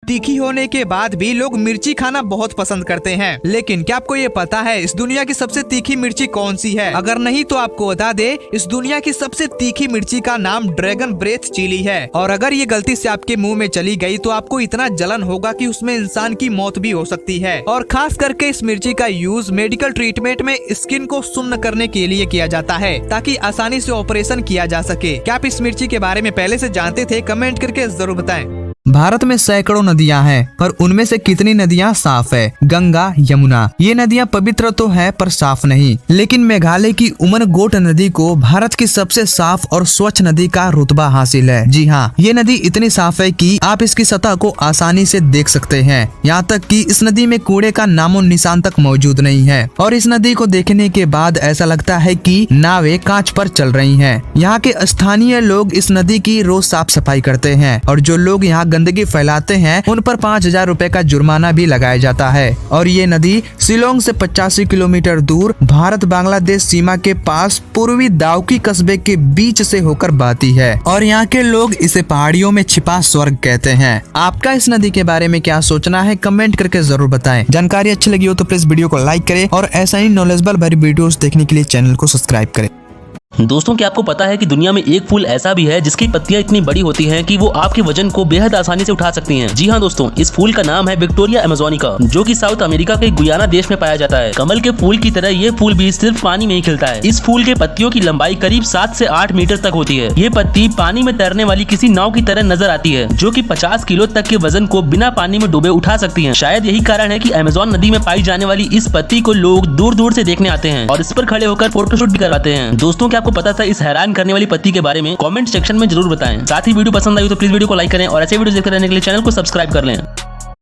तीखी होने के बाद भी लोग मिर्ची खाना बहुत पसंद करते हैं, लेकिन क्या आपको ये पता है इस दुनिया की सबसे तीखी मिर्ची कौन सी है? अगर नहीं तो आपको बता दे, इस दुनिया की सबसे तीखी मिर्ची का नाम ड्रैगन ब्रेथ चिली है। और अगर ये गलती से आपके मुंह में चली गई तो आपको इतना जलन होगा कि उसमें इंसान की मौत भी हो सकती है। और खास करके इस मिर्ची का यूज मेडिकल ट्रीटमेंट में स्किन को सुन्न करने के लिए किया जाता है, ताकि आसानी से ऑपरेशन किया जा सके। क्या आप इस मिर्ची के बारे में पहले से जानते थे? कमेंट करके जरूर बताएं। भारत में सैकड़ों नदियां हैं, पर उनमें से कितनी नदियां साफ है? गंगा, यमुना, ये नदियां पवित्र तो है पर साफ नहीं। लेकिन मेघालय की उमरगोट नदी को भारत की सबसे साफ और स्वच्छ नदी का रुतबा हासिल है। जी हाँ, ये नदी इतनी साफ है कि आप इसकी सतह को आसानी से देख सकते हैं। यहाँ तक कि इस नदी में कूड़े का नामो निशान तक मौजूद नहीं है। और इस नदी को देखने के बाद ऐसा लगता है कि नावें कांच पर चल रही हैं। यहाँ के स्थानीय लोग इस नदी की रोज साफ सफाई करते हैं, और जो लोग यहाँ गंदगी फैलाते हैं उन पर 5,000 रुपए का जुर्माना भी लगाया जाता है। और ये नदी शिलोंग से 85 किलोमीटर दूर भारत बांग्लादेश सीमा के पास पूर्वी दाउकी कस्बे के बीच से होकर बहती है। और यहाँ के लोग इसे पहाड़ियों में छिपा स्वर्ग कहते हैं। आपका इस नदी के बारे में क्या सोचना है? कमेंट करके जरूर बताएं। जानकारी अच्छी लगी हो तो प्लीज वीडियो को लाइक करें, और ऐसा ही नॉलेजेबल भरी वीडियोस देखने के लिए चैनल को सब्सक्राइब करें। दोस्तों, क्या आपको पता है कि दुनिया में एक फूल ऐसा भी है जिसकी पत्तियां इतनी बड़ी होती हैं कि वो आपके वजन को बेहद आसानी से उठा सकती हैं। जी हाँ दोस्तों, इस फूल का नाम है विक्टोरिया अमेज़ोनिका, जो कि साउथ अमेरिका के गुयाना देश में पाया जाता है। कमल के फूल की तरह ये फूल भी सिर्फ पानी में ही खिलता है। इस फूल के पत्तियों की लंबाई करीब 7 से 8 मीटर तक होती है। ये पत्ती पानी में तैरने वाली किसी नाव की तरह नजर आती है, जो कि 50 किलो तक के वजन को बिना पानी में डूबे उठा सकती है। शायद यही कारण है कि अमेज़न नदी में पाई जाने वाली इस पत्ती को लोग दूर दूर से देखने आते हैं और इस पर खड़े होकर फोटोशूट भी करवाते हैं। दोस्तों, क्या आपको पता था इस हैरान करने वाली पत्ती के बारे में? कमेंट सेक्शन में जरूर बताएं। साथ ही वीडियो पसंद आई तो प्लीज वीडियो को लाइक करें, और ऐसे वीडियो देखते रहने के लिए चैनल को सब्सक्राइब कर लें।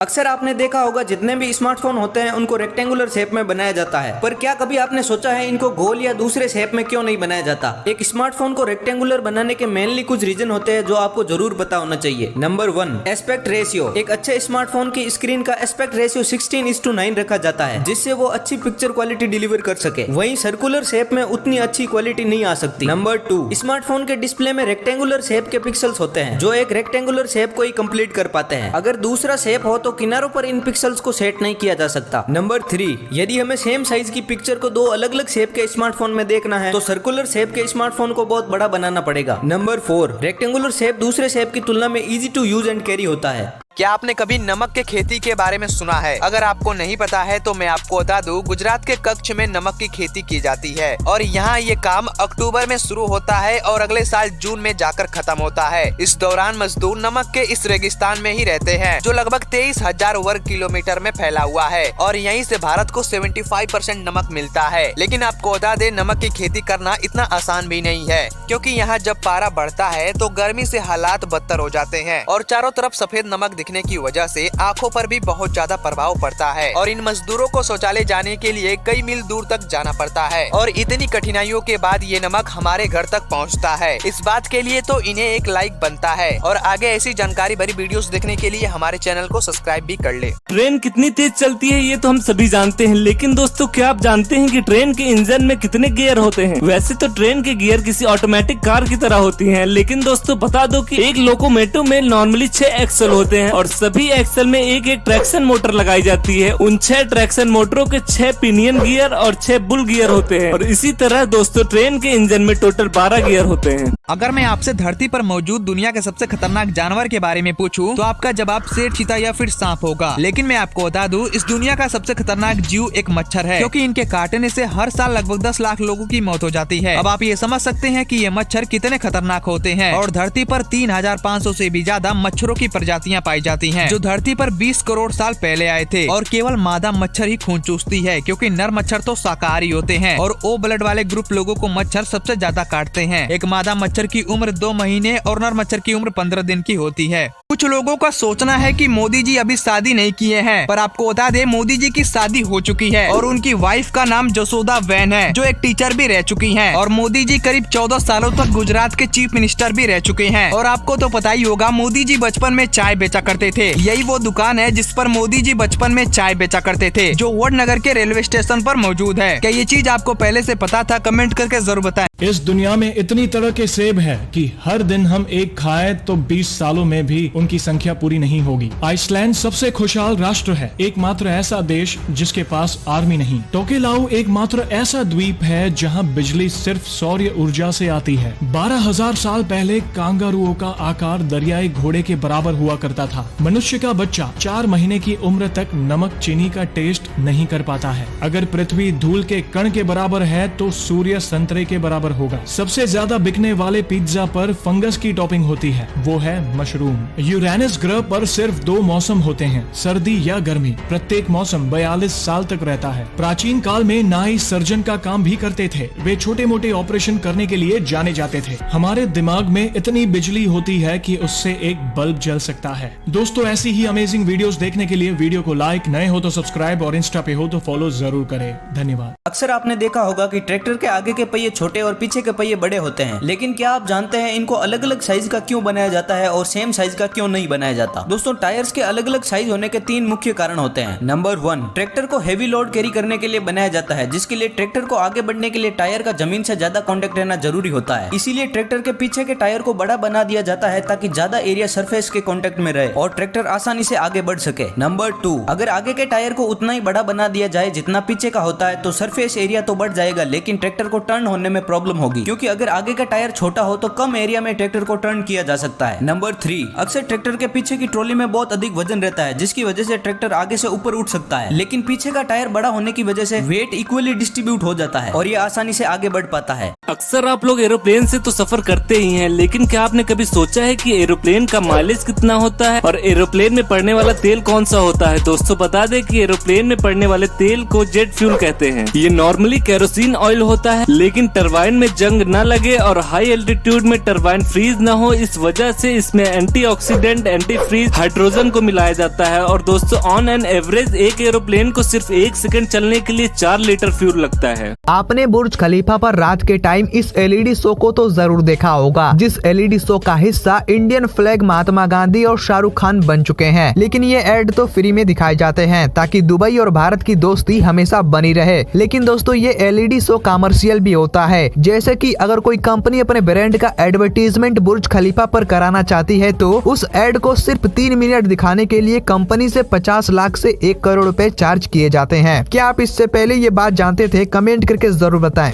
अक्सर आपने देखा होगा जितने भी स्मार्टफोन होते हैं उनको रेक्टेंगुलर शेप में बनाया जाता है, पर क्या कभी आपने सोचा है इनको गोल या दूसरे शेप में क्यों नहीं बनाया जाता? एक स्मार्टफोन को रेक्टेंगुलर बनाने के मेनली कुछ रीजन होते हैं जो आपको जरूर पता होना चाहिए। Number 1, aspect ratio. एक अच्छे स्मार्टफोन की स्क्रीन का एस्पेक्ट रेशियो 16:9 रखा जाता है, जिससे वो अच्छी पिक्चर क्वालिटी डिलीवर कर सके। वहीं सर्कुलर शेप में उतनी अच्छी क्वालिटी नहीं आ सकती। नंबर 2, स्मार्टफोन के डिस्प्ले में रेक्टेंगुलर शेप के पिक्सल्स होते हैं, जो एक रेक्टेंगुलर शेप को ही कंप्लीट कर पाते हैं। अगर दूसरा शेप हो तो किनारों पर इन पिक्सल्स को सेट नहीं किया जा सकता। नंबर 3, यदि हमें सेम साइज की पिक्चर को दो अलग अलग शेप के स्मार्टफोन में देखना है तो सर्कुलर शेप के स्मार्टफोन को बहुत बड़ा बनाना पड़ेगा। नंबर 4, रेक्टेंगुलर शेप दूसरे शेप की तुलना में easy to use and carry होता है। क्या आपने कभी नमक के खेती के बारे में सुना है? अगर आपको नहीं पता है तो मैं आपको बता दूं, गुजरात के कच्छ में नमक की खेती की जाती है, और यहाँ ये काम अक्टूबर में शुरू होता है और अगले साल जून में जाकर खत्म होता है। इस दौरान मजदूर नमक के इस रेगिस्तान में ही रहते हैं, जो लगभग 23,000 वर्ग किलोमीटर में फैला हुआ है, और यहीं से भारत को 75% नमक मिलता है। लेकिन आपको बता दें, नमक की खेती करना इतना आसान भी नहीं है, क्योंकि यहाँ जब पारा बढ़ता है तो गर्मी से हालात बदतर हो जाते हैं, और चारों तरफ सफेद नमक दिखने की वजह से आंखों पर भी बहुत ज्यादा प्रभाव पड़ता है। और इन मजदूरों को शौचालय जाने के लिए कई मील दूर तक जाना पड़ता है, और इतनी कठिनाइयों के बाद ये नमक हमारे घर तक पहुंचता है। इस बात के लिए तो इन्हें एक लाइक बनता है, और आगे ऐसी जानकारी भरी वीडियोस देखने के लिए हमारे चैनल को सब्सक्राइब भी कर ले। ट्रेन कितनी तेज चलती है ये तो हम सभी जानते हैं, लेकिन दोस्तों क्या आप जानते हैं कि ट्रेन के इंजन में कितने गियर होते हैं? वैसे तो ट्रेन के गियर किसी ऑटोमेटिक कार की तरह होती हैं, लेकिन दोस्तों बता दो कि एक लोकोमोटिव में नॉर्मली 6 एक्सल होते हैं, और सभी एक्सल में एक एक ट्रैक्शन मोटर लगाई जाती है। उन 6 ट्रैक्शन मोटरों के 6 पिनियन गियर और 6 बुल गियर होते हैं, और इसी तरह दोस्तों ट्रेन के इंजन में टोटल 12 गियर होते हैं। अगर मैं आपसे धरती पर मौजूद दुनिया के सबसे खतरनाक जानवर के बारे में पूछूं, तो आपका जवाब शेर, चीता या फिर सांप होगा। लेकिन मैं आपको बता दूं, इस दुनिया का सबसे खतरनाक जीव एक मच्छर है, क्योंकि इनके काटने से हर साल लगभग 10 लाख लोगों की मौत हो जाती है। अब आप ये समझ सकते हैं कि ये मच्छर कितने खतरनाक होते हैं। और धरती पर 3,500 से भी ज्यादा मच्छरों की प्रजातियां पाई जाती हैं, जो धरती पर 20 करोड़ साल पहले आए थे। और केवल मादा मच्छर ही खून चूसती है, क्योंकि नर मच्छर तो शाकाहारी होते हैं, और ओ ब्लड वाले ग्रुप लोगों को मच्छर सबसे ज्यादा काटते हैं। एक मादा मच्छर की उम्र 2 महीने और नर मच्छर की उम्र 15 दिन की होती है। कुछ लोगों का सोचना है कि मोदी जी अभी शादी नहीं किए हैं, पर आपको बता दें, मोदी जी की शादी हो चुकी है, और उनकी वाइफ का नाम जसोदा वैन है, जो एक टीचर भी रह चुकी हैं। और मोदी जी करीब 14 सालों तक गुजरात के चीफ मिनिस्टर भी रह चुके हैं। और आपको तो पता ही होगा, मोदी जी बचपन में चाय बेचा करते थे। यही वो दुकान है जिस पर मोदी जी बचपन में चाय बेचा करते थे, जो वडनगर के रेलवे स्टेशन पर मौजूद है। क्या ये चीज आपको पहले से पता था? कमेंट करके जरूर बताएं। इस दुनिया में इतनी तरह के सेब है कि हर दिन हम एक खाएं तो 20 सालों में भी उनकी संख्या पूरी नहीं होगी। आइसलैंड सबसे खुशहाल राष्ट्र है, एकमात्र ऐसा देश जिसके पास आर्मी नहीं। टोकेलाउ एकमात्र ऐसा द्वीप है जहां बिजली सिर्फ सौर ऊर्जा से आती है। 12,000 साल पहले कांगारुओं का आकार दरियाई घोड़े के बराबर हुआ करता था। मनुष्य का बच्चा 4 महीने की उम्र तक नमक चीनी का टेस्ट नहीं कर पाता है। अगर पृथ्वी धूल के कण के बराबर है तो सूर्य संतरे के बराबर होगा। सबसे ज्यादा बिकने वाले पिज्जा पर फंगस की टॉपिंग होती है, वो है मशरूम। यूरेनस ग्रह पर सिर्फ 2 मौसम होते हैं, सर्दी या गर्मी। प्रत्येक मौसम 42 साल तक रहता है। प्राचीन काल में नाई सर्जन का काम भी करते थे। वे छोटे मोटे ऑपरेशन करने के लिए जाने जाते थे। हमारे दिमाग में इतनी बिजली होती है कि उससे एक बल्ब जल सकता है। दोस्तों, ऐसी ही अमेजिंग वीडियोस देखने के लिए वीडियो को लाइक, नए हो तो सब्सक्राइब और इंस्टा पे हो तो फॉलो जरूर करें। धन्यवाद। अक्सर आपने देखा होगा कि ट्रैक्टर के आगे के पहिए छोटे और पीछे के पहिए बड़े होते हैं, लेकिन क्या आप जानते हैं इनको अलग अलग साइज का क्यों बनाया जाता है और सेम साइज का क्यों नहीं बनाया जाता? दोस्तों, टायर्स के अलग अलग साइज होने के 3 मुख्य कारण होते हैं। नंबर 1, ट्रैक्टर को हेवी लोड कैरी करने के लिए बनाया जाता है, जिसके लिए ट्रैक्टर को आगे बढ़ने के लिए टायर का जमीन से ज्यादा कांटेक्ट रहना जरूरी होता है। इसीलिए ट्रैक्टर के पीछे के टायर को बड़ा बना दिया जाता है ताकि ज्यादा एरिया सरफेस के कांटेक्ट में रहे और ट्रैक्टर आसानी से आगे बढ़ सके। नंबर 2, अगर आगे के टायर को उतना ही बड़ा बना दिया जाए जितना पीछे का होता है तो सरफेस एरिया तो बढ़ जाएगा, लेकिन ट्रैक्टर को टर्न होने में प्रॉब्लम होगी, क्योंकि अगर आगे का टायर छोटा हो तो कम एरिया में ट्रैक्टर को टर्न किया जा सकता है। नंबर 3, अक्सर ट्रैक्टर के पीछे की ट्रॉली में बहुत अधिक वजन रहता है, जिसकी वजह से ट्रैक्टर आगे से ऊपर उठ सकता है, लेकिन पीछे का टायर बड़ा होने की वजह से वेट इक्वली डिस्ट्रीब्यूट हो जाता है और ये आसानी से आगे बढ़ पाता है। अक्सर आप लोग एरोप्लेन से तो सफर करते ही हैं, लेकिन क्या आपने कभी सोचा है कि एरोप्लेन का माइलेज कितना होता है और एरोप्लेन में पड़ने वाला तेल कौन सा होता है? दोस्तों, बता दें कि एरोप्लेन में पड़ने वाले तेल को जेट फ्यूल कहते हैं। ये नॉर्मली केरोसिन ऑयल होता है, लेकिन टरबाइन में जंग न लगे और हाई एल्टीट्यूड में टरबाइन फ्रीज न हो, इस वजह से इसमें एंटीऑक्सीडेंट, एंटी फ्रीज हाइड्रोजन को मिलाया जाता है। और दोस्तों, ऑन एन एवरेज एक एरोप्लेन को सिर्फ 1 सेकंड चलने के लिए 4 लीटर फ्यूल लगता है। आपने बुर्ज खलीफा पर रात के टाइम इस एलईडी शो को तो जरूर देखा होगा, जिस एलईडी शो का हिस्सा इंडियन फ्लैग, महात्मा गांधी और शाहरुख खान बन चुके हैं। लेकिन ये एड तो फ्री में दिखाए जाते हैं ताकि दुबई और भारत की दोस्ती हमेशा बनी रहे। लेकिन दोस्तों, ये एलईडी शो कमर्शियल भी होता है। जैसे कि अगर कोई कंपनी अपने ब्रांड का एडवर्टीजमेंट बुर्ज खलीफा पर कराना चाहती है तो उस एड को सिर्फ 3 मिनट दिखाने के लिए कंपनी से 50 लाख से 1 करोड़ रुपए चार्ज किए जाते हैं। क्या आप इससे पहले ये बात जानते थे? कमेंट करके जरूर बताएं।